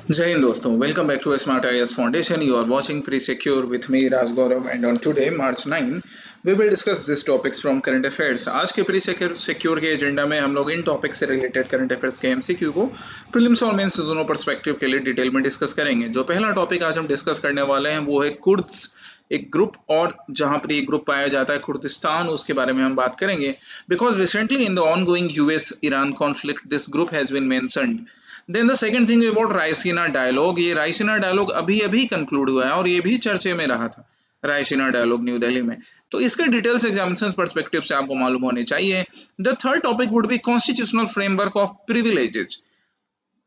Jai Hind दोस्तों, welcome back to smart IAS foundation. You are watching Pre Secure with me Raj Gaurav, and on today March 9 we will discuss this topics from current affairs. आज के Pre Secure के agenda में हम लोग इन topic से related current affairs के MCQ को prelims और मेंस दोनों पर्सपेक्टिव के लिए डिटेल में डिस्कस करेंगे. जो पहला टॉपिक आज हम डिस्कस करने वाले हैं वो है कुर्द्स, एक ग्रुप, और जहां पर ये ग्रुप पाया जाता है कुर्दिस्तान, उसके बारे में हम बात करेंगे. Because recently in the ongoing US Iran conflict this group has been mentioned. Then the second thing about Raisina dialogue. ये रायसीना डायलॉग अभी अभी कंक्लूड हुआ है और ये भी चर्चे में रहा था, रायसीना डायलॉग न्यू दिल्ली में. तो इसके डिटेल्स एग्जामिनेशन पर्सपेक्टिव से आपको मालूम होने चाहिए. The third topic would be constitutional framework of privileges.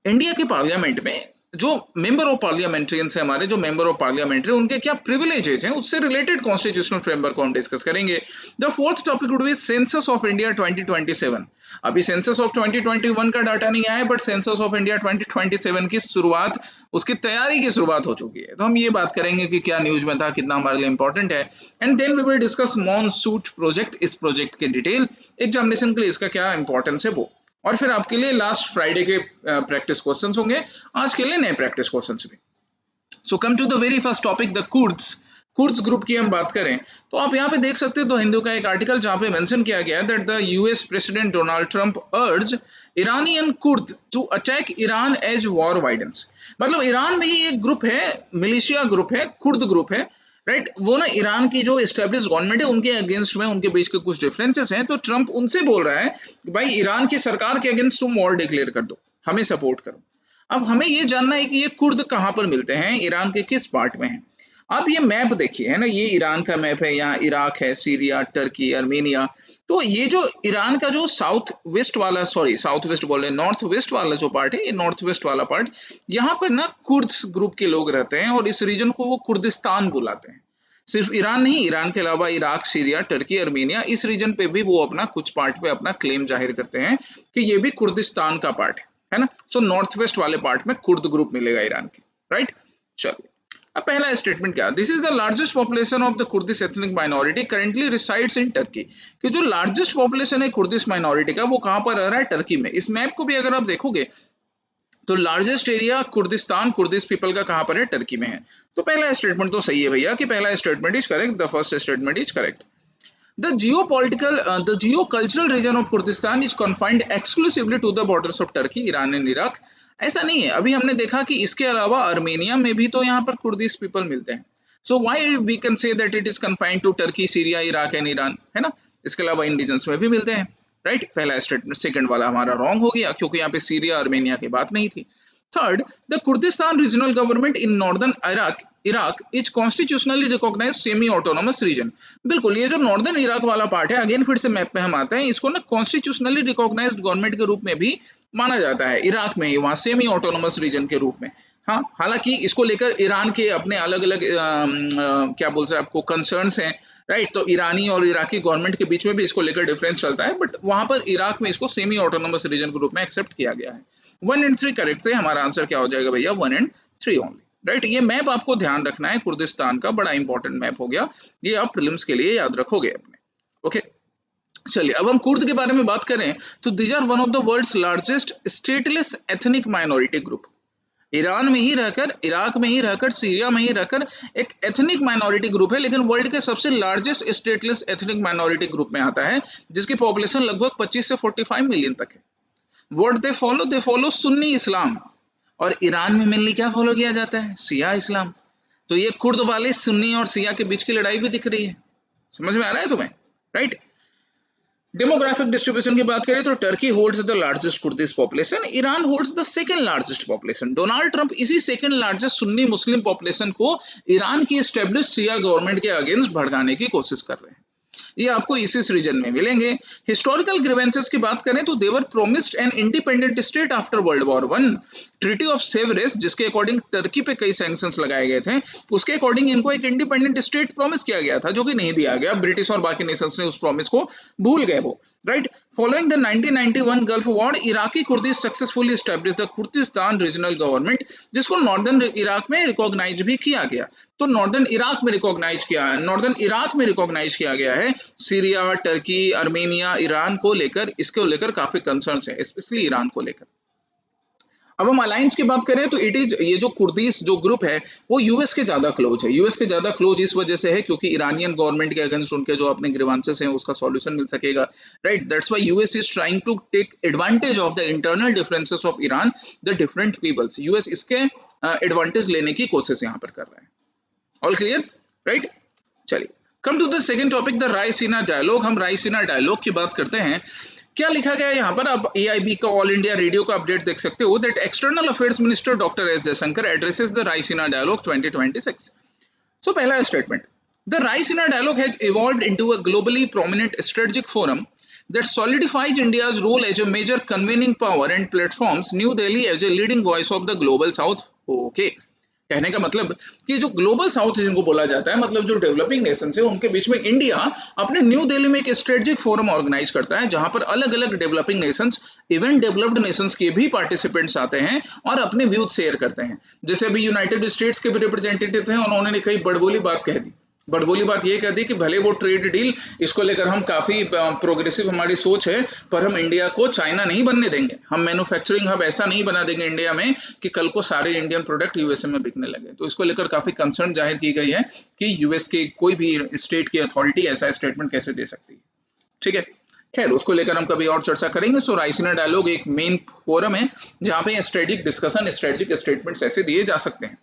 India के पार्लियामेंट में जो मेंबर ऑफ पार्लियामेंट्रियंस है, हमारे जो मेंबर ऑफ पार्लियामेंट्री, उनके क्या प्रिविलेजेस हैं, उससे रिलेटेड कॉन्स्टिट्यूशनल फ्रेमवर्क को हम डिस्कस करेंगे. The fourth topic would be census of India 2027. अभी सेंसस ऑफ 2021 का डाटा नहीं आया है, बट सेंसस ऑफ इंडिया 2027 की शुरुआत, उसकी तैयारी की शुरुआत हो चुकी है. तो हम ये बात करेंगे कि क्या न्यूज में था, कितना हमारे लिए इंपॉर्टेंट है. And then we will discuss मॉनसूट प्रोजेक्ट. इस प्रोजेक्ट के डिटेल एग्जामिनेशन के लिए इसका क्या इंपॉर्टेंस है वो, और फिर आपके लिए लास्ट फ्राइडे के प्रैक्टिस क्वेश्चंस होंगे, आज के लिए नए प्रैक्टिस क्वेश्चंस भी. So come to the very first topic, the Kurds. Kurds group की हम बात करें तो आप यहाँ पे देख सकते हैं, तो हिंदू का एक आर्टिकल जहाँ पे मेंशन किया गया है that the US president Donald Trump urge Iranian Kurd to attack Iran as war widens. मतलब ईरान में ही एक ग्रुप है, मिलिशिया ग्रुप है, कुर्द ग्रुप है, राइट. वो ना ईरान की जो एस्टेब्लिश गवर्नमेंट है उनके अगेंस्ट में, उनके बीच के कुछ डिफरेंसेस हैं, तो ट्रंप उनसे बोल रहा है कि भाई ईरान की सरकार के अगेंस्ट तुम वॉर डिक्लेयर कर दो, हमें सपोर्ट करो. अब हमें ये जानना है कि ये कुर्द कहाँ पर मिलते हैं, ईरान के किस पार्ट में हैं. आप ये मैप देखिए, है ना, ये ईरान का मैप है, यहाँ इराक है, सीरिया, टर्की, अर्मेनिया. तो ये जो ईरान का जो साउथ वेस्ट वाला, सॉरी साउथ वेस्ट बोल रहे, नॉर्थ वेस्ट वाला जो पार्ट है, ये नॉर्थ वेस्ट वाला पार्ट, यहाँ पर ना कुर्द्स ग्रुप के लोग रहते हैं और इस रीजन को वो कुर्दिस्तान बुलाते हैं. सिर्फ ईरान नहीं, ईरान के अलावा इराक, सीरिया, टर्की, अर्मेनिया, इस रीजन पे भी वो अपना कुछ पार्ट पे अपना क्लेम जाहिर करते हैं कि ये भी कुर्दिस्तान का पार्ट है ना. सो नॉर्थ वेस्ट वाले पार्ट में कुर्द ग्रुप मिलेगा ईरान के, राइट. चलो, अब पहला स्टेटमेंट क्या, this is the largest population of the Kurdish ethnic minority currently resides in Turkey. कि जो लार्जेस्ट पॉपुलेशन है कुर्दिश माइनॉरिटी का, वो कहां पर रह रहा है, टर्की में. इस मैप को भी अगर आप देखोगे तो largest area Kurdistan, Kurdish people का कहां पर है, टर्की में है. तो पहला स्टेटमेंट तो सही है भैया, कि पहला statement is correct, the first statement is correct. The geocultural region of Kurdistan is confined exclusively to the borders of Turkey, Iran and Iraq. ऐसा नहीं है, अभी हमने देखा कि इसके अलावा अर्मेनिया में भी तो यहाँ पर कुर्दिश पीपल मिलते हैं. So why we can say that it is confined to Turkey, Syria, Iraq and Iran, है ना. इसके अलावा इन रीजन्स में भी मिलते हैं, राइट. पहला स्टेटमेंट, सेकंड वाला हमारा रॉन्ग हो गया, क्योंकि यहाँ पे सीरिया, अर्मेनिया की बात नहीं थी. Third, the Kurdistan regional government in northern Iraq is constitutionally recognize semi autonomous region. बिल्कुल, ये जो नॉर्दर्न इराक वाला पार्ट है, अगेन फिर से मैप पे हम आते हैं, इसको ना कॉन्स्टिट्यूशनली रिकॉग्नाइज्ड गवर्नमेंट के रूप में भी माना जाता है, इराक में ही, वहां सेमी ऑटोनोमस रीजन के रूप में. हाँ, हालांकि इसको लेकर ईरान के अपने अलग अलग क्या बोलते हैं आपको कंसर्न्स हैं, राइट. तो ईरानी और इराकी गवर्नमेंट के बीच में भी इसको लेकर डिफरेंस चलता है, बट वहां पर इराक में इसको सेमी ऑटोनोमस रीजन के रूप में एक्सेप्ट किया गया है. 1 and 3 करेक्ट थे, हमारा आंसर क्या हो जाएगा भैया, 1 and 3 ओनली, राइट. ये मैप आपको ध्यान रखना है, कुर्दिस्तान का बड़ा इंपॉर्टेंट मैप हो गया, ये आप प्रीलिम्स के लिए याद रखोगे अपने. ओके, चलिए अब हम कुर्द के बारे में बात करें तो these are one of the world's largest stateless ethnic minority group. Iran में ही रहकर, इराक में ही रहकर, सीरिया में ही रहकर एक एथनिक माइनॉरिटी ग्रुप है, लेकिन वर्ल्ड के सबसे largest stateless ethnic minority group में आता है, जिसकी पॉपुलेशन लगभग 25 से 45 मिलियन तक है. व्हाट दे फॉलो सुन्नी इस्लाम. और ईरान में मेनली क्या फॉलो किया जाता है, शिया इस्लाम. तो ये कुर्द वाले सुन्नी और शिया के बीच की लड़ाई भी दिख रही है. समझ में आ रहा है तुम्हें, राइट. डेमोग्राफिक डिस्ट्रीब्यूशन की बात करें तो Turkey holds the largest Kurdish population, Iran holds the second largest population. Donald Trump इसी second largest Sunni Muslim population को ईरान की एस्टेब्लिश शिया गवर्नमेंट के अगेंस्ट भड़काने की कोशिश कर रहे हैं. ये आपको इस रीजन में मिलेंगे. हिस्टोरिकल ग्रीवेंसेस की बात करें तो they were promised an independent state after world war one. Treaty of Sevres, जिसके अकॉर्डिंग टर्की पे कई सैंक्शंस लगाए गए थे, उसके अकॉर्डिंग इनको एक इंडिपेंडेंट स्टेट प्रॉमिस किया गया था, जो कि नहीं दिया गया. ब्रिटिश और बाकी नेशंस ने उस प्रॉमिस को भूल गए वो, right. Following the 1991 gulf war, Iraqi Kurdish successfully establish the Kurdistan regional government, जिसको नॉर्दर्न इराक में रिकॉग्नाइज भी किया गया. तो नॉर्दर्न इराक में रिकॉग्नाइज किया गया है. सीरिया, टर्की, अर्मेनिया, ईरान को लेकर, इसको लेकर काफी कंसर्न्स है, स्पेशली ईरान को लेकर. अब हम अलायंस की बात करें तो इट इज, ये जो कुर्दिश जो ग्रुप है वो यूएस के ज्यादा क्लोज है। यूएस के ज्यादा क्लोज इस वजह से है क्योंकि ईरानियन गवर्नमेंट के अगेंस्ट उनके जो अपने ग्रीवांसेस हैं उसका सॉल्यूशन मिल सकेगा, right. That's why US is trying to take advantage of the internal differences of Iran, the different peoples. US इसके एडवांटेज लेने की कोशिश यहाँ पर कर रहा है। All clear, right. चलिए, come to the second topic, the Raisina dialogue. हम रायसीना डायलॉग की बात करते हैं। क्या लिखा गया है यहाँ पर? आप एआईबी का, ऑल इंडिया रेडियो का अपडेट देख सकते हो। That external affairs minister doctor S Jaishankar addresses the Raisina dialogue 2026। So पहला statement, the Raisina dialogue has evolved into a globally prominent strategic forum that solidifies India's role as a major convening power and platforms New Delhi as a leading voice of the global south। Okay, कहने का मतलब कि जो global south जिनको बोला जाता है, मतलब जो डेवलपिंग नेशन है उनके बीच में इंडिया अपने न्यू दिल्ली में एक स्ट्रेटेजिक फोरम ऑर्गेनाइज करता है जहां पर अलग अलग developing Nations, even developed Nations के भी पार्टिसिपेंट्स आते हैं और अपने व्यूज शेयर करते हैं। जैसे अभी यूनाइटेड स्टेट्स के भी रिप्रेजेंटेटिव थे, उन्होंने कई बड़बोली बात कह दी। बड़बोली बात ये कह दी कि भले वो ट्रेड डील, इसको लेकर हम काफी प्रोग्रेसिव हमारी सोच है, पर हम इंडिया को चाइना नहीं बनने देंगे। हम मैन्युफैक्चरिंग हब ऐसा नहीं बना देंगे इंडिया में कि कल को सारे इंडियन प्रोडक्ट यूएसए में बिकने लगे। तो इसको लेकर काफी कंसर्न जाहिर की गई है कि यूएस के कोई भी स्टेट की अथॉरिटी ऐसा स्टेटमेंट कैसे दे सकती है। ठीक है, खैर उसको लेकर हम कभी और चर्चा करेंगे। सो रायसीना डायलॉग एक मेन फोरम है जहां पे स्ट्रेटेजिक डिस्कशन, स्ट्रेटेजिक स्टेटमेंट्स ऐसे दिए जा सकते हैं।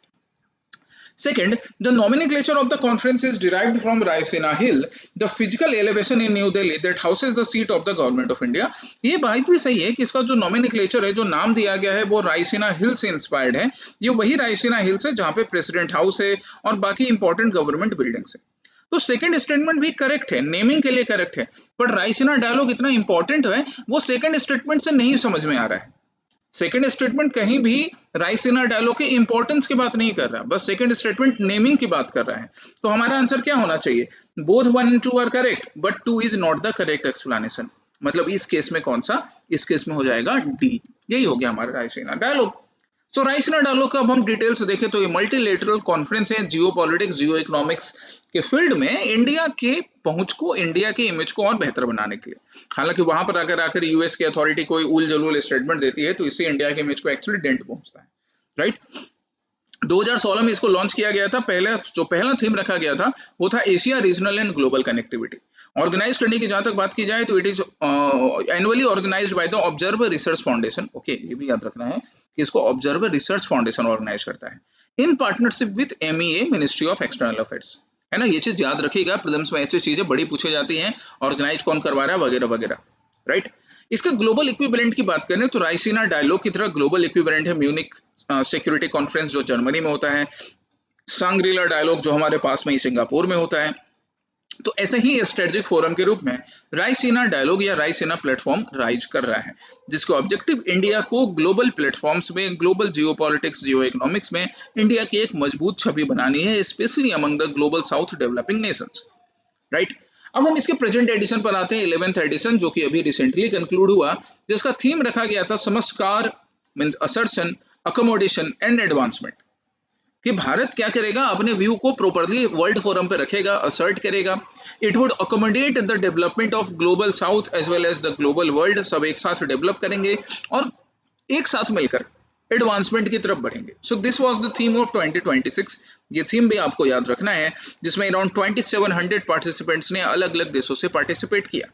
Second, the nomenclature of the conference is derived from Raisina Hill, the physical elevation in New Delhi that houses the seat of the government of India। ये बात भी सही है कि इसका जो nomenclature है, जो नाम दिया गया है, वो रायसीना हिल से इंस्पायर्ड है। ये वही रायसीना हिल्स है जहाँ पे प्रेसिडेंट हाउस है और बाकी इंपॉर्टेंट गवर्नमेंट बिल्डिंग्स है। तो सेकंड स्टेटमेंट भी करेक्ट है, नेमिंग के लिए करेक्ट है, पर रायसीना डायलॉग इतना इंपॉर्टेंट है वो सेकंड स्टेटमेंट से नहीं समझ में आ रहा है। सेकंड स्टेटमेंट कहीं भी रायसीना डायलॉग के इंपॉर्टेंस की बात नहीं कर रहा, बस सेकंड स्टेटमेंट नेमिंग की बात कर रहा है। तो हमारा आंसर क्या होना चाहिए? Both 1 and 2 are correct but 2 is not the correct explanation. मतलब इस केस में कौन सा? इस केस में हो जाएगा डी। यही हो गया हमारा रायसीना डायलॉग। सो रायसीना डायलॉग का अब हम डिटेल्स देखें तो ये मल्टीलेटरल कॉन्फ्रेंस है जियो पॉलिटिक्स, जियो इकोनॉमिक्स के फील्ड में इंडिया के पहुंच को, इंडिया की इमेज को और बेहतर बनाने के लिए। हालांकि वहां पर अगर आकर यूएस की अथॉरिटी कोई उल जलूल स्टेटमेंट देती है तो इससे इंडिया की इमेज को एक्चुअली डेंट पहुंचता है, राइट। 2016 में इसको लॉन्च किया गया था। पहला थीम रखा गया था वो था Asia regional and global connectivity. Organize करने की जहां तक बात की जाए तो it is annually organized by the observer research foundation. Okay, ये भी याद रखना है कि इसको ऑब्जर्वर रिसर्च फाउंडेशन ऑर्गेनाइज करता है in partnership with MEA, ministry of external affairs. है ना, ये चीज याद रखिएगा, प्रीलिम्स में ऐसी चीजें बड़ी पूछी जाती हैं, ऑर्गेनाइज कौन करवा रहा है वगैरह वगैरह, राइट। इसका ग्लोबल इक्विवेलेंट की बात करें तो रायसीना डायलॉग की तरह ग्लोबल इक्विवेलेंट है म्यूनिक सिक्योरिटी कॉन्फ्रेंस जो जर्मनी में होता है, सांग्रीला डायलॉग जो हमारे पास में ही सिंगापुर में होता है। तो ऐसे ही स्ट्रेटेजिक फोरम के रूप में रायसीना डायलॉग या रायसीना प्लेटफॉर्म राइज कर रहा है, जिसका ऑब्जेक्टिव इंडिया को ग्लोबल प्लेटफॉर्म्स में, ग्लोबल जियो पॉलिटिक्स, जियो इकोनॉमिक्स में इंडिया की एक मजबूत छवि बनानी है, specially among the global south developing Nations, right. अब हम इसके प्रेजेंट एडिशन पर आते हैं, 11th एडिशन, जो कि अभी रिसेंटली कंक्लूड हुआ, जिसका थीम रखा गया था संस्कार, means assertion, accommodation and advancement. कि भारत क्या करेगा, अपने व्यू को प्रॉपर्ली वर्ल्ड फोरम पे रखेगा, असर्ट करेगा। It would accommodate the development of global south as well as the global world. सब एक साथ डेवलप करेंगे और एक साथ मिलकर एडवांसमेंट की तरफ बढ़ेंगे। So this was the theme of 2026। ये थीम भी आपको याद रखना है, जिसमें अराउंड 2700 पार्टिसिपेंट्स ने अलग अलग देशों से पार्टिसिपेट किया।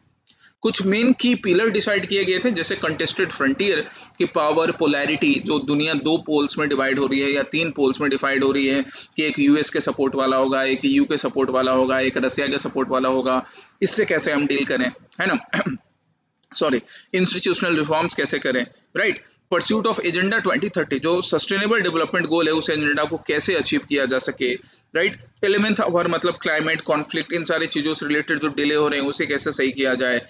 कुछ मेन की पिलर डिसाइड किए गए थे, जैसे कंटेस्टेड फ्रंटियर की पावर पोलैरिटी, जो दुनिया 2 पोल्स में डिवाइड हो रही है या 3 पोल्स में डिवाइड हो रही है कि एक यूएस के सपोर्ट वाला होगा, एक यू के सपोर्ट वाला होगा, एक रसिया के सपोर्ट वाला होगा। इससे कैसे हम डील करें, है ना। सॉरी, इंस्टीट्यूशनल रिफॉर्म्स कैसे करें, राइट। परस्यूट ऑफ एजेंडा 2030, जो सस्टेनेबल डेवलपमेंट गोल है, उस एजेंडा को कैसे अचीव किया जा सके, राइट। 11th आवर मतलब क्लाइमेट, कॉन्फ्लिक्ट, इन सारी चीजों से रिलेटेड जो डिले हो रहे हैं उसे कैसे सही किया जाए।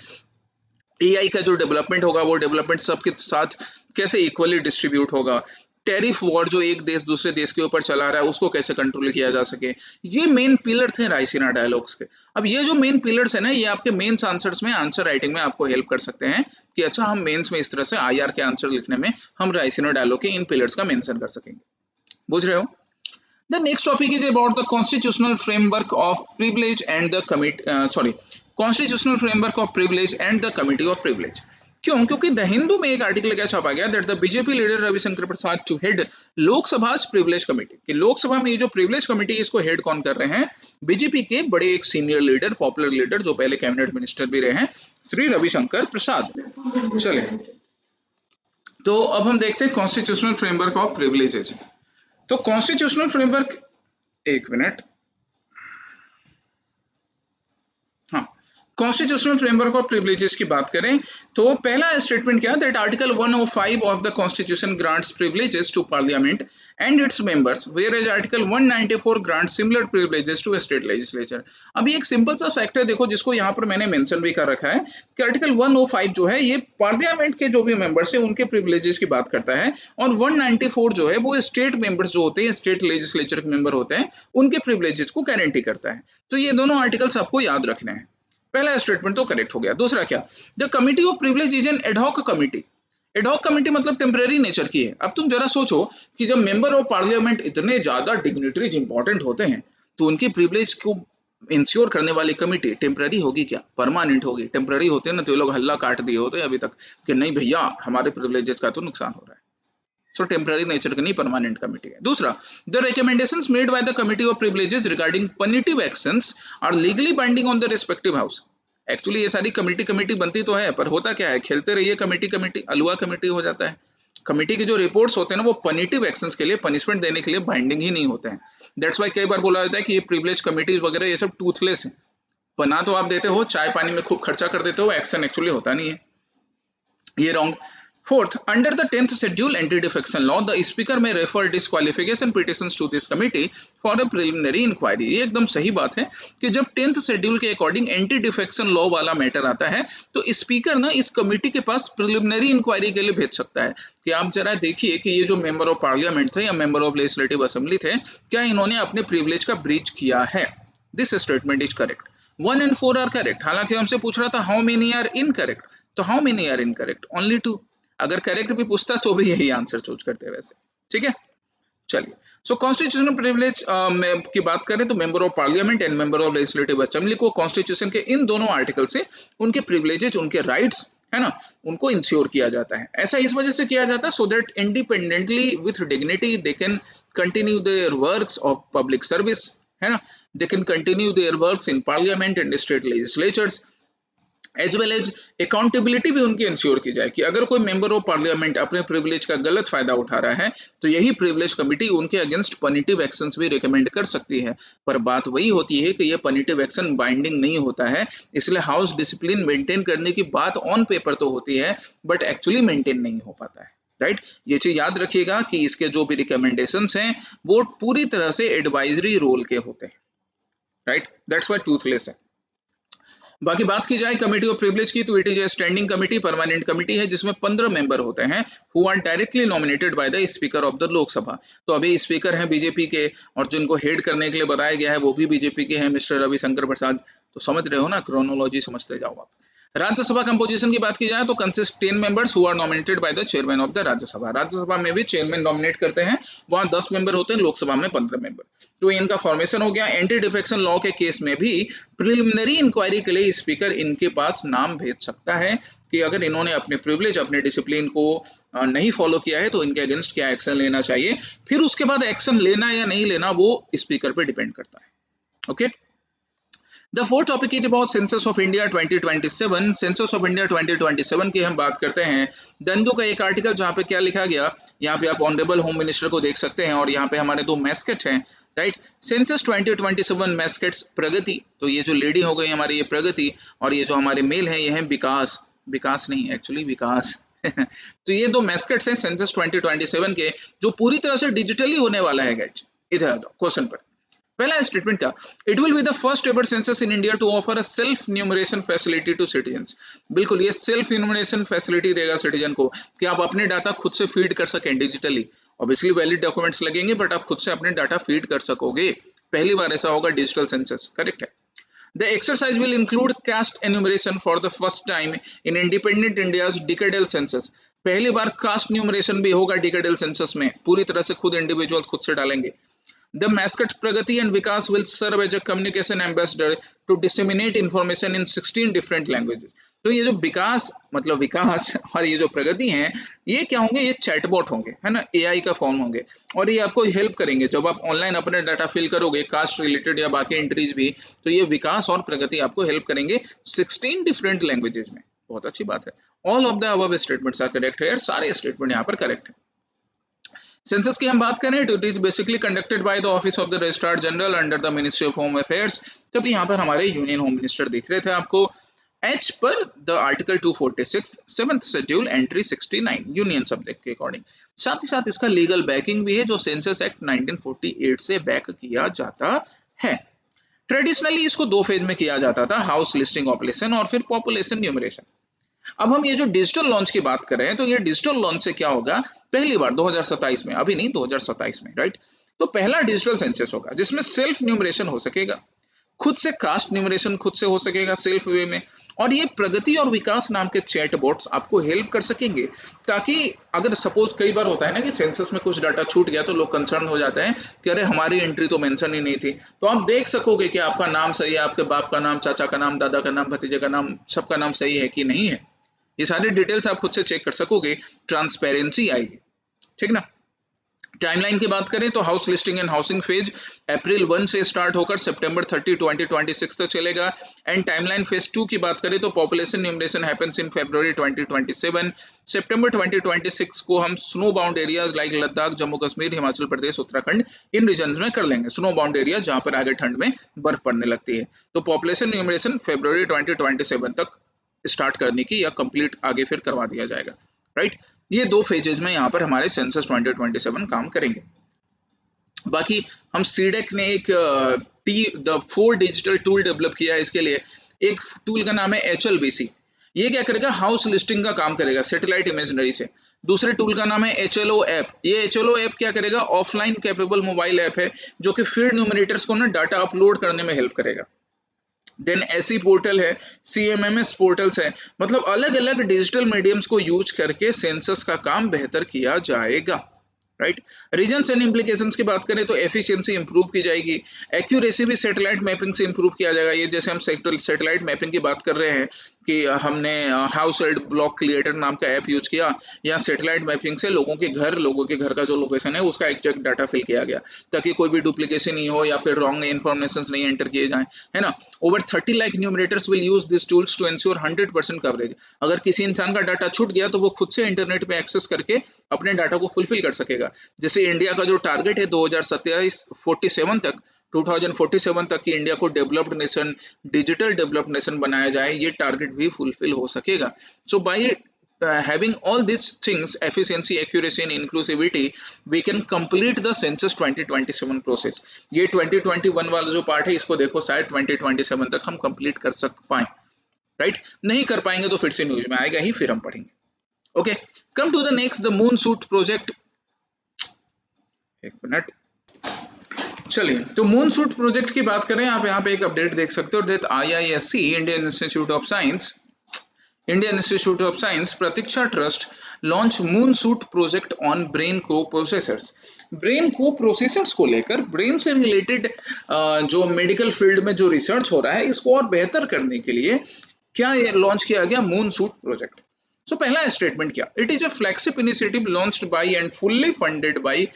एआई का जो डेवलपमेंट होगा वो डेवलपमेंट सबके साथ कैसे इक्वली डिस्ट्रीब्यूट होगा। टैरिफ वॉर जो एक देश दूसरे देश के ऊपर चला रहा है उसको कैसे कंट्रोल किया जा सके। ये मेन पिलर थे रायसीना डायलॉग्स के। अब ये जो मेन पिलर्स है ना, ये आपके मेंस आंसर्स में, आंसर राइटिंग में आपको हेल्प कर सकते हैं कि अच्छा हम मेंस में इस तरह से आईआर के आंसर लिखने में हम रायसीना डायलॉग के इन पिलर्स का मेंशन कर सकेंगे। बुझ रहे हो? The next topic is about the constitutional framework of privilege and the constitutional framework of privilege and the committee of privilege। क्यों? क्योंकि द हिंदू में एक आर्टिकल क्या छापा गया that the BJP leader Ravishankar Prasad to head Lok Sabha privilege committee, कि लोकसभा में ये जो प्रिविलेज कमेटी इसको हेड कौन कर रहे हैं? बीजेपी के बड़े एक सीनियर लीडर, पॉपुलर लीडर, जो पहले कैबिनेट मिनिस्टर भी रहे हैं, श्री रविशंकर प्रसाद। चले, तो अब हम देखते हैं कॉन्स्टिट्यूशनल फ्रेमवर्क ऑफ प्रिविलेजेज। तो कॉन्स्टिट्यूशनल फ्रेमवर्क, एक मिनट, हाँ, कॉन्स्टिट्यूशनल फ्रेमवर्क ऑफ प्रिविलेजेस की बात करें तो पहला स्टेटमेंट क्या, that article 105 of the constitution grants privileges to parliament and its members, whereas article 194 grants similar privileges to state legislature. अब ये एक सिंपल सा फैक्टर देखो जिसको यहाँ पर मैंने मेंशन भी कर रखा है कि आर्टिकल 105 जो है ये पार्लियामेंट के जो भी मेंबर्स है उनके प्रिविलेजेस की बात करता है, और 194 जो है वो स्टेट मेंबर्स जो होते हैं, स्टेट लेजिस्लेचर के मेंबर होते हैं, उनके प्रिविलेजेस को गारंटी करता है। तो ये दोनों आर्टिकल्स आपको याद रखने हैं। पहला स्टेटमेंट तो करेक्ट हो गया। दूसरा क्या, the committee of privilege is an ad hoc committee. Ad hoc committee मतलब टेम्परेरी नेचर की है। अब तुम जरा सोचो कि जब मेंबर ऑफ पार्लियामेंट इतने ज्यादा डिग्निटरीज इंपॉर्टेंट होते हैं तो उनकी प्रिविलेज को इंश्योर करने वाली कमिटी टेम्पररी होगी क्या, परमानेंट होगी? टेम्पररी होते ना तो ये लोग हल्ला काट दिए होते अभी तक कि नहीं भैया हमारे प्रिविलेजेस का तो नुकसान हो रहा है। सो टेम्पररी नेचर की नहीं, परमानेंट कमिटी है। दूसरा, the recommendations made by the committee of privileges regarding punitive actions are legally binding on the respective house. Actually ये सारी कमिटी बनती तो है, पर होता क्या है, खेलते रहिए कमिटी, अलुआ कमिटी हो जाता है। कमिटी के जो रिपोर्ट्स होते हैं ना वो पनिटिव एक्शंस के लिए, पनिशमेंट देने के लिए बाइंडिंग ही नहीं होते हैं। दैट्स वाई कई बार बोला जाता है कि ये प्रिविलेज कमिटीज वगैरह ये सब टूथलेस है। बना तो आप देते हो, चाय पानी में खूब खर्चा कर देते हो, एक्शन एक्चुअली होता नहीं है, ये wrong. Fourth, under the 10th schedule anti-defection law, the speaker may refer disqualification petitions to this committee for a preliminary inquiry। ये एकदम सही बात है कि जब 10th शेड्यूल के अकॉर्डिंग एंटी डिफेक्शन लॉ वाला मैटर आता है तो स्पीकर ना इस कमिटी के पास प्रिलिमिनरी इंक्वायरी के लिए भेज सकता है कि आप जरा देखिए कि ये जो मेंबर ऑफ पार्लियामेंट थे या मेंबर ऑफ लेजिस्लेटिव असेंबली थे, क्या इन्होंने अपने प्रिविलेज का ब्रीच किया है। This statement is correct. 1 and 4 are correct. हालांकि हमसे पूछ रहा था हाउ मेनी आर इनकरेक्ट, तो how many are incorrect, only 2। अगर करेक्ट भी पूछता तो भी यही आंसर चूज करते हैं वैसे, ठीक है। चलिए, सो कॉन्स्टिट्यूशनल प्रिविलेज की बात करें तो member of parliament and member of legislative assembly को कॉन्स्टिट्यूशन के इन दोनों आर्टिकल से उनके प्रिविलेजेज, उनके राइट्स है ना, उनको इंश्योर किया जाता है। ऐसा इस वजह से किया जाता है so that independently with dignity they can continue their works of public service, है ना, they can continue their works in parliament and state legislatures, as well as accountability भी उनकी इंश्योर की जाए कि अगर कोई मेंबर ऑफ पार्लियामेंट अपने प्रिविलेज का गलत फायदा उठा रहा है तो यही प्रिविलेज कमिटी उनके अगेंस्ट पनिटिव एक्शंस भी रिकमेंड कर सकती है। पर बात वही होती है कि ये पनिटिव एक्शन बाइंडिंग नहीं होता है, इसलिए हाउस डिसिप्लिन मेंटेन करने की बात ऑन पेपर तो होती है बट एक्चुअली मेंटेन नहीं हो पाता है, राइट। ये चीज याद रखिएगा कि इसके जो भी रिकमेंडेशंस हैं वो पूरी तरह से एडवाइजरी रोल के होते हैं, राइट, दैट्स व्हाई टूथलेस है। बाकी बात की जाए कमिटी ऑफ प्रिविलेज की तो it is a standing committee, permanent committee है जिसमें 15 मेंबर होते हैं who are directly nominated by the speaker of the Lok Sabha. तो अभी स्पीकर हैं बीजेपी के और जिनको हेड करने के लिए बताया गया है वो भी बीजेपी के हैं, मिस्टर रविशंकर प्रसाद। तो समझ रहे हो ना, क्रोनोलॉजी समझते जाओ आप। राज्यसभा कंपोजिशन की बात की जाए तो consist 10 members who are nominated by the chairman of the Rajya Sabha. Rajya Sabha में भी चेयरमैन नॉमिनेट करते हैं, वहां 10 मेंबर होते हैं, लोकसभा में 15 मेंबर। तो इनका फॉर्मेशन हो गया। एंटी डिफेक्शन लॉ के केस में भी प्रिलिमिनरी इंक्वायरी के लिए स्पीकर इनके पास नाम भेज सकता है कि अगर इन्होंने अपने प्रिविलेज, अपने डिसिप्लिन को नहीं फॉलो किया है तो इनके अगेंस्ट क्या एक्शन लेना चाहिए। फिर उसके बाद एक्शन लेना या नहीं लेना वो स्पीकर पे डिपेंड करता है, okay. The fourth topic is about census of India 2027। Census of India 2027 की हम बात करते हैं। दंदू का एक आर्टिकल जहाँ पे क्या लिखा गया, यहाँ पे आप ऑनरेबल होम मिनिस्टर को देख सकते हैं और यहाँ पे हमारे दो मैस्केट हैं, राइट। सेंसस 2027 मैस्केट्स प्रगति, तो ये जो लेडी हो गई हमारी ये प्रगति और ये जो हमारे मेल हैं ये हैं विकास, विकास नहीं एक्चुअली विकास तो ये दो मैस्केट्स हैं सेंसस 2027 के जो पूरी तरह से डिजिटली होने वाला है गाइस। इधर आ जाओ क्वेश्चन पर। पहला स्टेटमेंट क्या, it will be the first ever census in India to offer a self enumeration facility to citizens. बिल्कुल ये सेल्फ न्यूमरेशन फैसिलिटी देगा सिटीजन को कि आप अपने डाटा खुद से फीड कर सकें डिजिटली। ऑब्वियसली वैलिड डॉक्यूमेंट्स लगेंगे बट आप खुद से अपने डाटा फीड कर सकोगे। पहली बार ऐसा होगा डिजिटल सेंसस, करेक्ट है। The exercise will include caste enumeration for the first time in independent India's decadal census। पहली बार कास्ट न्यूमरेशन भी होगा डिकेडल सेंसस में, पूरी तरह से खुद इंडिविजुअल खुद से डालेंगे। The mascot Pragati and Vikas will serve as a communication ambassador to disseminate information in 16 different languages। तो ये जो विकास मतलब विकास और ये जो प्रगति है, ये क्या होंगे, ये चैटबॉट होंगे, है ना, एआई का फॉर्म होंगे। और ये आपको हेल्प करेंगे जब आप ऑनलाइन अपने डाटा फिल करोगे, कास्ट रिलेटेड या बाकी एंट्रीज भी, तो ये विकास और प्रगति आपको हेल्प करेंगे 16 डिफरेंट लैंग्वेजेस में। बहुत अच्छी बात है। All of the above statements are correct है, सारे स्टेटमेंट यहाँ पर करेक्ट है। सेंसस की हम बात करें तो it is basically conducted by the office of the registrar general under the ministry of home affairs. तब यहाँ पर हमारे यूनियन होम मिनिस्टर दिख रहे थे आपको। एच पर the article 246 seventh schedule entry 69 union subject के अकॉर्डिंग। साथ ही साथ इसका लीगल बैकिंग भी है जो सेंसस एक्ट 1948 से बैक किया जाता है। ट्रेडिशनली इसको दो फेज में किया जाता था, हाउस लिस्टिंग ऑपरेशन और फिर पॉपुलेशन न्यूमरेशन। अब हम ये जो डिजिटल लॉन्च की बात कर रहे हैं, तो ये डिजिटल लॉन्च से क्या होगा, पहली बार 2027 में, अभी नहीं 2027 में, राइट। तो पहला डिजिटल सेंसस होगा जिसमें सेल्फ न्यूमरेशन हो सकेगा, खुद से कास्ट न्यूमरेशन खुद से हो सकेगा सेल्फ वे में। और ये प्रगति और विकास नाम के चैट बोट्स आपको हेल्प कर सकेंगे, ताकि अगर सपोज कई बार होता है ना कि सेंसस में कुछ डाटा छूट गया तो लोग कंसर्न हो जाते हैं कि अरे हमारी एंट्री तो मेंशन ही नहीं थी। तो आप देख सकोगे कि आपका नाम सही है, आपके बाप का नाम, चाचा का नाम, दादा का नाम, भतीजे का नाम, सबका नाम सही है कि नहीं है। ये सारी डिटेल्स आप खुद से चेक कर सकोगे, ट्रांसपेरेंसी आएगी, ठीक ना। टाइमलाइन की बात करें तो house listing and housing phase April 1 से स्टार्ट होकर सितंबर 30 2026 तक चलेगा। एंड टाइमलाइन फेज 2 की बात करें तो population enumeration happens in February 2027। सितंबर 2026 को हम snow bound areas like Ladakh, Jammu Kashmir, Himachal Pradesh, Uttarakhand, इन रीजन में कर लेंगे स्नो बाउंड एरिया जहां पर आगे ठंड में बर्फ पड़ने लगती है। तो पॉपुलेशन न्यूमरेशन फरवरी 2027 तक स्टार्ट करने की या कंप्लीट आगे फिर करवा दिया जाएगा, राइट। ये दो फेजेज में यहाँ पर हमारे सेंसस 2027 काम करेंगे। बाकी हम सीडेक ने एक द 4 डिजिटल टूल डेवलप किया है इसके लिए। एक टूल का नाम है HLBC। ये क्या करेगा, हाउस लिस्टिंग का काम करेगा सैटेलाइट इमेजनरी से। दूसरे टूल का नाम है HLO ऐप। ये HLO ऐप क्या करेगा, ऑफलाइन कैपेबल मोबाइल ऐप है जो कि फील्ड न्यूमरेटर्स को ना डाटा अपलोड करने में हेल्प करेगा। देन एसी पोर्टल है, CMMS पोर्टल्स है, मतलब अलग अलग डिजिटल मीडियम्स को यूज करके सेंसस का काम बेहतर किया जाएगा, राइट। रीजन्स एंड इम्प्लीकेशंस की बात करें तो एफिशिएंसी इंप्रूव की जाएगी, एक्यूरेसी भी सैटेलाइट मैपिंग से इंप्रूव किया जाएगा। ये जैसे हम सैटेलाइट मैपिंग की बात कर रहे हैं कि हमने हाउस होल्ड ब्लॉक क्रिएटर नाम का ऐप यूज किया, या सैटेलाइट मैपिंग से लोगों के घर का जो लोकेशन है उसका एग्जैक्ट डाटा फिल किया गया, ताकि कोई भी डुप्लीकेशन नहीं हो या फिर रॉन्ग इन्फॉर्मेशन नहीं एंटर किए जाए, है ना। Over 30 lakh enumerators will use this tools to ensure 100% coverage. अगर किसी इंसान का डाटा छूट गया तो वो खुद से इंटरनेट पे एक्सेस करके अपने डाटा को फुलफिल कर सकेगा। जैसे इंडिया का जो टारगेट है 2047 तक कि इंडिया को developed nation, digital developed nation बनाया जाए, ये टारगेट भी फुलफिल हो सकेगा। सो bye having all these things, efficiency, accuracy and inclusivity, we can complete the census 2027 process। ये 2021 वाला जो पार्ट है इसको देखो, शायद 2027 तक हम कंप्लीट कर पाए, राइट। नहीं कर पाएंगे तो फिर से न्यूज में आएगा ही, फिर हम पढ़ेंगे। Okay, come to the next, the moon suit project. एक मिनट, चलिए, तो मून सूट प्रोजेक्ट की बात करें, आप यहाँ पे एक अपडेट देख सकते हो that IISc Indian institute of science Pratiksha trust launch moon suit project on brain को प्रोसेसर्स। ब्रेन को प्रोसेसर्स को लेकर ब्रेन से रिलेटेड जो मेडिकल फील्ड में जो रिसर्च हो रहा है इसको और बेहतर करने के लिए क्या लॉन्च किया गया, मून सूट प्रोजेक्ट। सो पहला स्टेटमेंट क्या, it is a flagship initiative launched by and fully funded by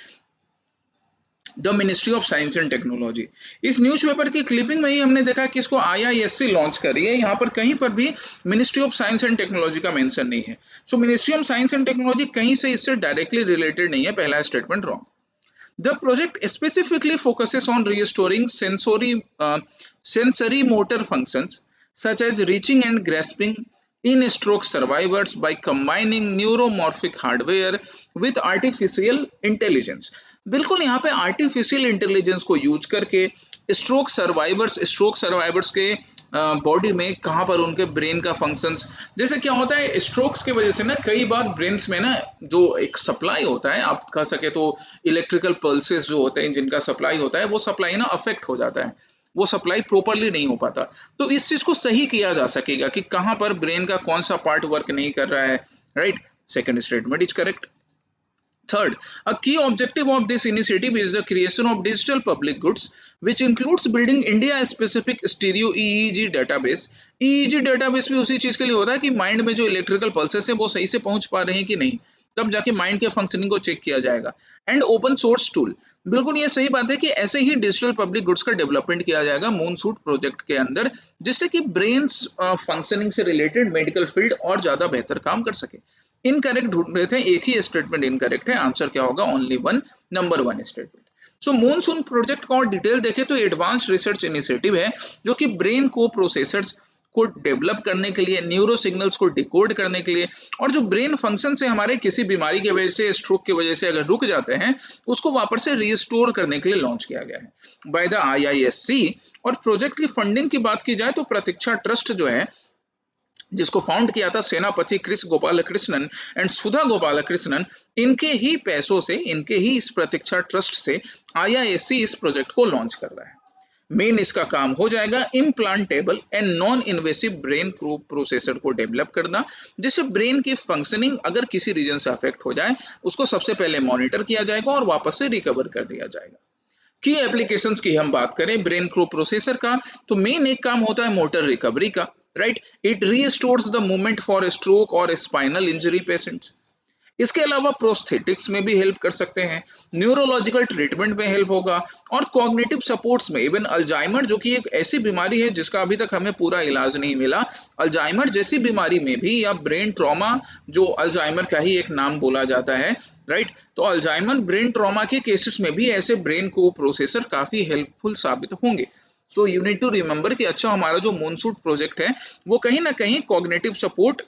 the ministry of science and technology. इस न्यूज़पेपर की क्लिपिंग में ही हमने देखा कि इसको IISc लॉन्च कर रही है, यहाँ पर कहीं पर भी ministry of science and technology का मेंशन नहीं है। सो ministry of science and technology कहीं से इससे डायरेक्टली रिलेटेड नहीं है, पहला statement wrong. The project specifically focuses on restoring sensory motor functions such as reaching and grasping in stroke survivors by combining neuromorphic hardware with artificial intelligence। बिल्कुल यहाँ पे artificial intelligence को यूज करके stroke survivors के body में कहाँ पर उनके ब्रेन का फंक्शंस, जैसे क्या होता है स्ट्रोक्स की वजह से ना कई बार ब्रेन्स में ना जो एक सप्लाई होता है, आप कह सके तो इलेक्ट्रिकल पल्सेस जो होते हैं जिनका सप्लाई होता है, वो सप्लाई ना अफेक्ट हो जाता है, वो सप्लाई प्रॉपरली नहीं हो पाता। तो इस चीज को सही किया जा सकेगा कि कहाँ पर ब्रेन का कौन सा पार्ट वर्क नहीं कर रहा है, right. Second statement is correct. Third, a key objective of this initiative is the creation of digital public goods, which includes building India-specific stereo EEG database. EEG database भी उसी चीज के लिए होता है कि माइंड में जो इलेक्ट्रिकल पल्सेस है वो सही से पहुंच पा रहे हैं कि नहीं, तब जाके माइंड के फंक्शनिंग को चेक किया जाएगा। एंड ओपन सोर्स टूल, बिल्कुल ये सही बात है कि ऐसे ही डिजिटल पब्लिक गुड्स का डेवलपमेंट किया जाएगा मून सूट प्रोजेक्ट के अंदर, जिससे कि ब्रेन्स फंक्शनिंग से रिलेटेड मेडिकल फील्ड और ज्यादा बेहतर काम कर सके। इनकरेक्ट ढूंढ रहे थे, एक ही स्टेटमेंट इनकरेक्ट है, आंसर क्या होगा? Only one, number one statement. So monsoon project का और डिटेल देखें तो एडवांस रिसर्च इनिशिएटिव है जो कि ब्रेन को प्रोसेसर्स को डेवलप करने के लिए, न्यूरो सिग्नल्स को डिकोड करने के लिए, और जो ब्रेन फंक्शन से हमारे किसी बीमारी की वजह से, स्ट्रोक की वजह से अगर रुक जाते हैं, उसको वापस से रिस्टोर करने के लिए लॉन्च किया गया है बाय द IISc। और प्रोजेक्ट की फंडिंग की बात की जाए तो प्रतीक्षा ट्रस्ट जो है, जिसको फाउंड किया था सेनापति क्रिस गोपालकृष्णन एंड सुधा गोपालकृष्णन, इनके ही पैसों से, इनके ही इस प्रतीक्षा ट्रस्ट से IISc इस प्रोजेक्ट को लॉन्च कर रहा है। मेन इसका काम हो जाएगा implantable and non invasive brain processor को डेवलप करना, जिससे ब्रेन की फंक्शनिंग अगर किसी रीजन से अफेक्ट हो जाए, उसको सबसे पहले मॉनिटर किया जाएगा और वापस से रिकवर कर दिया जाएगा। की एप्लीकेशंस की हम बात करें ब्रेन को प्रोसेसर का, तो मेन एक काम होता है मोटर रिकवरी का, right. It restores the movement for stroke और स्पाइनल इंजरी पेशेंट्स। इसके अलावा प्रोस्थेटिक्स में भी हेल्प कर सकते हैं, न्यूरोलॉजिकल ट्रीटमेंट में हेल्प होगा, और कॉग्निटिव सपोर्ट्स में, इवन अल्जाइमर जो कि एक ऐसी बीमारी है जिसका अभी तक हमें पूरा इलाज नहीं मिला, अल्जाइमर जैसी बीमारी में भी, या ब्रेन ट्रॉमा जो अल्जाइमर का ही एक नाम बोला जाता है, राइट। तो अल्जाइमर ब्रेन ट्रॉमा के केसेस में भी ऐसे ब्रेन को प्रोसेसर काफी हेल्पफुल साबित होंगे। So you need to remember कि अच्छा, हमारा जो मूनसूट प्रोजेक्ट है वो कहीं ना कहीं कॉग्निटिव सपोर्ट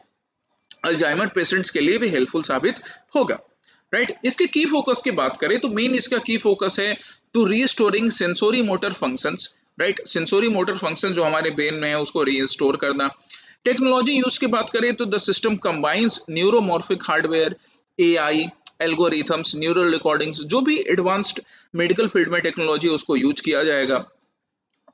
अल्जाइमर पेशेंट्स के लिए भी हेल्पफुल साबित होगा, राइट। इसके की फोकस की बात करें तो मेन इसका की फोकस है to restoring sensory motor functions, right. Sensory motor function जो हमारे ब्रेन में है उसको रीस्टोर करना। टेक्नोलॉजी यूज की बात करें तो the system combines neuromorphic hardware, AI, algorithms, neural recordings, जो भी एडवांस्ड मेडिकल फील्ड में टेक्नोलॉजी उसको यूज किया जाएगा।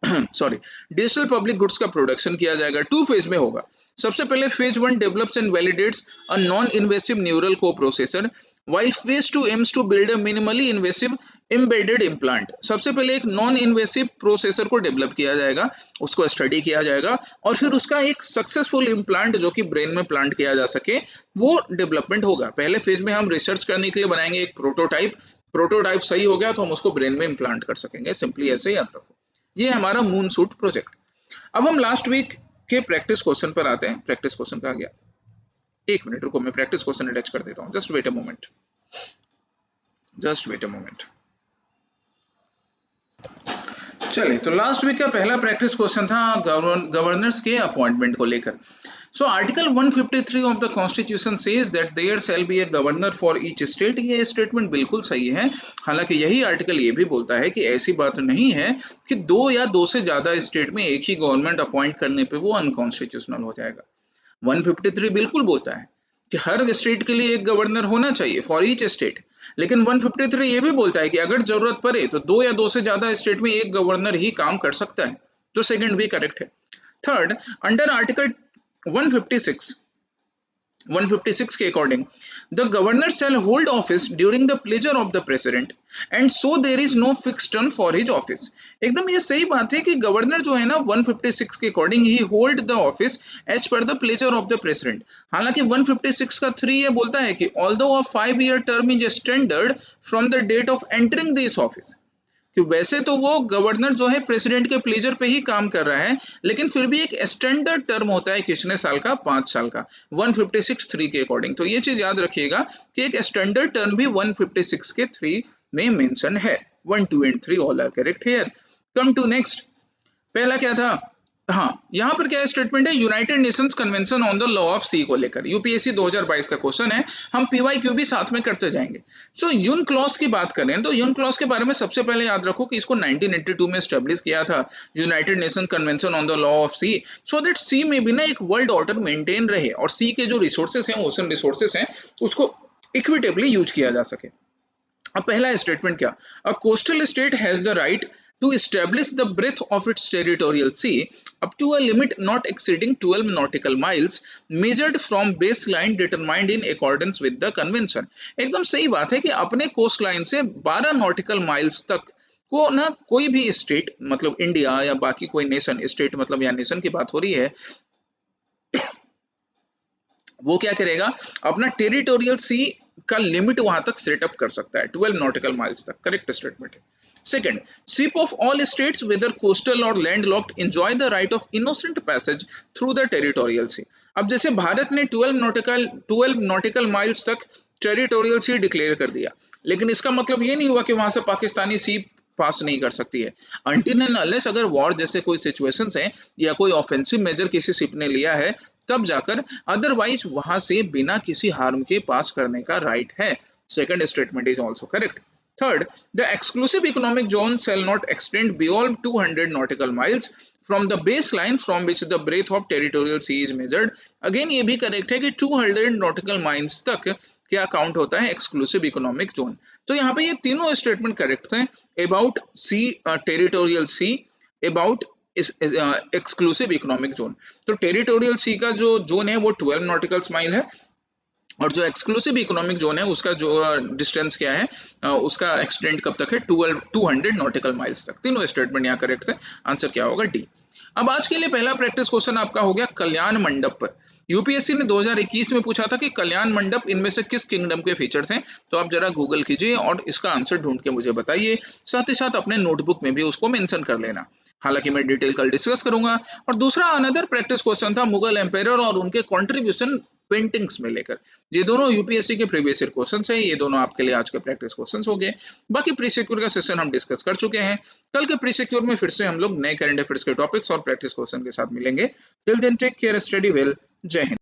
सॉरी, डिजिटल पब्लिक गुड्स का प्रोडक्शन किया जाएगा, 2 फेज में होगा। सबसे पहले phase 1 develops and validates a non invasive neural को processor, while phase 2 aims to build a minimally invasive embedded implant। सबसे पहले एक नॉन इन्वेसिव प्रोसेसर को डेवलप किया जाएगा, उसको स्टडी किया जाएगा, और फिर उसका एक सक्सेसफुल इम्प्लांट जो कि ब्रेन में प्लांट किया जा सके, वो डेवलपमेंट होगा। पहले फेज में हम रिसर्च करने के लिए बनाएंगे एक प्रोटोटाइप, प्रोटोटाइप सही हो गया तो हम उसको ब्रेन में इम्प्लांट कर सकेंगे, सिंपली ऐसे याद रखो। ये हमारा मून सूट प्रोजेक्ट। अब हम लास्ट वीक के प्रैक्टिस क्वेश्चन पर आते हैं। प्रैक्टिस क्वेश्चन कहा गया, एक मिनट रुको, मैं प्रैक्टिस क्वेश्चन अटैच कर देता हूं, just wait a moment, just wait a moment. चलिए, तो लास्ट वीक का पहला प्रैक्टिस क्वेश्चन था गवर्नर्स के अपॉइंटमेंट को लेकर। So article 153 of the constitution says that there shall be a governor for each state. ये स्टेटमेंट बिल्कुल सही है, हालांकि यही आर्टिकल ये भी बोलता है कि ऐसी बात नहीं है कि 2 या 2 से ज्यादा स्टेट में एक ही गवर्नमेंट अपॉइंट करने पे वो अनकॉन्स्टिट्यूशनल हो जाएगा। 153 बिल्कुल बोलता है कि हर स्टेट के लिए एक गवर्नर होना चाहिए फॉर ईच स्टेट, लेकिन 153 ये भी बोलता है कि अगर जरूरत पड़े तो 2 या 2 से ज्यादा स्टेट में एक गवर्नर ही काम कर सकता है, तो सेकंड भी करेक्ट है। थर्ड, अंडर आर्टिकल 156 के according the governor shall hold office during the pleasure of the president and so there is no fix term for his office. एकदम ये सही बात है कि गवर्नर जो है ना 156 के अकॉर्डिंग ही hold the office as per the pleasure of the president. हालांकि 156 का 3 ये बोलता है कि although a 5-year term is standard from the date of entering this office, कि वैसे तो वो गवर्नर जो है प्रेसिडेंट के प्लेजर पे ही काम कर रहा है, लेकिन फिर भी एक स्टैंडर्ड टर्म होता है कितने साल का? 5 साल का, 156(3) के अकॉर्डिंग। तो ये चीज याद रखिएगा कि एक स्टैंडर्ड टर्म भी 156 के 3 में मेंशन है। 1, 2 and 3 all are correct here. Come to next, पहला क्या था? हाँ, यहाँ पर क्या स्टेटमेंट है? United Nations Convention on the Law of Sea को लेकर, यूपीएससी 2022 का क्वेश्चन है, हम पीवाईक्यू भी साथ में करते जाएंगे। सो यून क्लॉज की बात करें तो यून क्लॉज के बारे में सबसे पहले याद रखो कि इसको 1982 में स्टेब्लिश किया था, United Nation Convention on the Law of Sea, so that sea में भी ना एक वर्ल्ड ऑर्डर मेंटेन रहे और सी के जो रिसोर्सेस हैं, ओशन रिसोर्सेस हैं, उसको इक्विटेबली यूज किया जा सके। अब पहला स्टेटमेंट क्या? A coastal state has the right to establish the breadth of its territorial sea up to a limit not exceeding 12 nautical miles measured from baseline determined in accordance with the convention। एकदम सही बात है कि अपने coast line से 12 nautical miles तक को ना कोई भी स्टेट, मतलब इंडिया या बाकी कोई नेशन, स्टेट मतलब या नेशन की बात हो रही है, वो क्या करेगा, अपना टेरिटोरियल सी का लिमिट वहां तक सेटअप कर सकता है 12 नॉटिकल माइल्स तक। करेक्ट स्टेटमेंट है। Second, ship of all states whether coastal or land locked enjoy the right of innocent passage through the territorial sea. अब जैसे भारत ने 12 नॉटिकल माइल्स तक टेरिटोरियल सी डिक्लेयर कर दिया, लेकिन इसका मतलब ये नहीं हुआ कि वहां से पाकिस्तानी सी पास नहीं कर सकती है। अनटिल एंड अनलेस अगर वॉर जैसे कोई सिचुएशंस है या कोई ऑफेंसिव मेजर किसी शिप ने लिया है, तब जाकर, अदरवाइज वहां से बिना किसी हार्म के पास करने का राइट है। Second statement is also correct. Third, the exclusive economic zone shall not extend beyond 200 nautical miles from the baseline from which the breadth of territorial sea is measured। Again ये भी correct है कि 200 nautical miles तक क्या count होता है exclusive economic zone. तो यहाँ पे ये तीनों स्टेटमेंट करेक्ट हैं, about sea, territorial sea, about exclusive economic zone. तो टेरिटोरियल सी का जो जोन है वो 12 नॉटिकल माइल है, और जो एक्सक्लूसिव इकोनॉमिक जोन है उसका जो डिस्टेंस क्या है, उसका एक्सटेंड कब तक है, 200 नॉटिकल माइल्स तक। तीनों स्टेटमेंट यहाँ करेक्ट है। आंसर क्या होगा, डी। अब आज के लिए पहला प्रैक्टिस क्वेश्चन आपका हो गया कल्याण मंडप पर। यूपीएससी ने 2021 में पूछा था कि कल्याण मंडप इनमें से किस किंगडम के फीचर्स हैं। तो आप जरा गूगल कीजिए और इसका आंसर ढूंढ के मुझे बताइए, साथ ही साथ अपने नोटबुक में भी उसको मेंशन कर लेना। हालांकि मैं डिटेल कल डिस्कस करूंगा। और दूसरा अनदर प्रैक्टिस क्वेश्चन था मुगल एम्पायर और उनके कंट्रीब्यूशन पेंटिंग्स में लेकर। ये दोनों यूपीएससी के प्रीवियस ईयर क्वेश्चंस हैं, ये दोनों आपके लिए आज के प्रैक्टिस क्वेश्चंस हो गए। बाकी प्री सिक्योर का सेशन हम डिस्कस कर चुके हैं। कल के प्री सिक्योर में फिर से हम लोग नए करंट अफेयर्स के टॉपिक्स और प्रैक्टिस क्वेश्चन के साथ मिलेंगे। Till then take care, study well, जय हिंद।